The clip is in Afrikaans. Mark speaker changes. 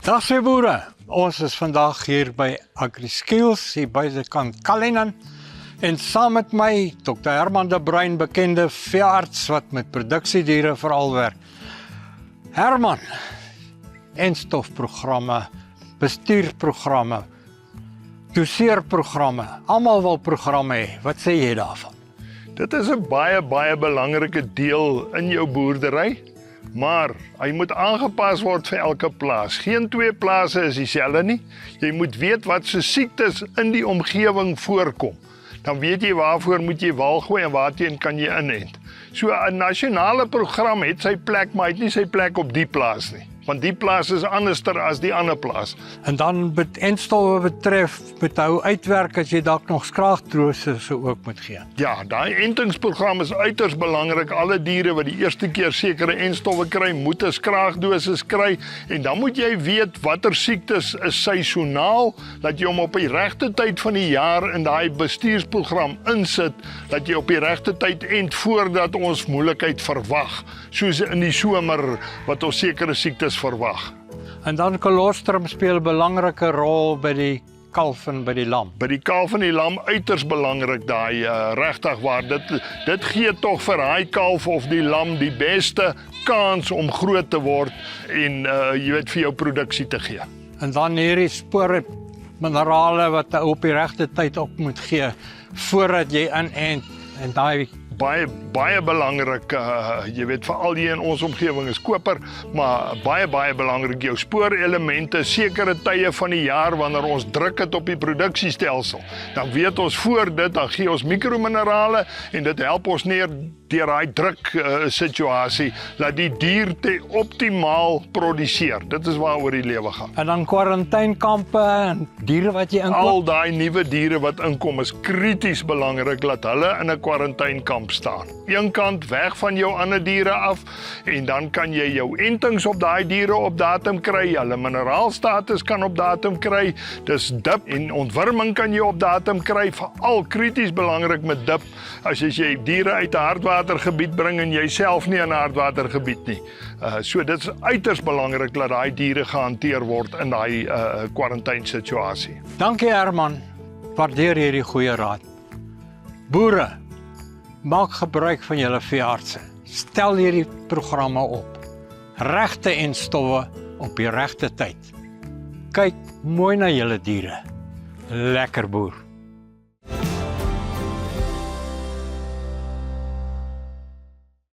Speaker 1: Dag se boere, ons is vandag hier by AgriSkills, hier by die kant Cullinan. En saam met my, Dr. Herman de Bruin, bekende veearts wat met produksiediere veral werk. Herman, enstofprogramme, bestuurprogramme, doseerprogramme, almal wil programme hê. Wat sê jy daarvan?
Speaker 2: Dit is 'n baie belangrike deel in jou boerdery, maar hy moet aangepas word vir elke plaas. Geen twee plase is dieselfde nie. Jy moet weet wat se siektes in die omgewing voorkom. Dan weet jy waarvoor moet jy wal gooi en waarteen kan jy inent. So 'n nasionale program het sy plek, maar hy het nie sy plek op die plaas nie. Want die plaas is anderster as die ander plaas.
Speaker 1: En dan met enstowwe betref, met hou uitwerk as jy dalk nog skraagdroses ook moet gee.
Speaker 2: Ja, daai entingsprogram is uiters belangrik. Alle diere wat die eerste keer sekere enstowwe kry, moet 'n skraagdosis kry en dan moet jy weet watter siektes is seisoonaal, dat jy hom op die regte tyd van die jaar in daai bestuursprogram insit, dat jy op die regte tyd ent voordat ons moeilikheid verwag, soos in die somer wat ons sekere siektes verwag.
Speaker 1: En dan kolostrum speel 'n belangrike rol by die kalf en by die lam.
Speaker 2: By die kalf en die lam uiters belangrik daai regtig waar dit gee tog vir daai kalf of die lam die beste kans om groot te word en jy weet vir jou produksie te gee.
Speaker 1: En dan hierdie spore minerale wat jy op die regte tyd op moet gee voordat jy inent en daai
Speaker 2: Baie belangrik, jy weet veral hier in ons omgewing is koper, maar baie belangrik jou spoorelemente, sekere tye van die jaar wanneer ons druk het op die produksiestelsel. Dan weet ons voor dit, dan gee ons mikrominerale en dit help ons neer deur daai druk situasie dat die dier te optimaal produseer. Dit is waaroor die lewe gaan.
Speaker 1: En dan kwarantainekampe en diere wat jy inkoop.
Speaker 2: Al daai nuwe diere wat inkom is krities belangrik dat hulle in 'n kwarantainekamp staan. Een kant weg van jou ander diere af en dan kan jy jou entings op daai diere op datum kry, hulle mineraalstatus kan op datum kry, dis dip en ontwurming kan jy op datum kry, veral krities belangrik met dip, as jy diere uit 'n hardwatergebied bring en jy self nie in 'n hardwatergebied nie. So dit is uiters belangrik dat daai diere gehanteer word in daai kwarantainesituasie.
Speaker 1: Dankie Herman, waardeer hierdie goeie raad. Boere, maak gebruik van julle veeartse. Stel hierdie programme op. Regte enstowwe op die regte tyd. Kyk mooi na julle diere. Lekker boer.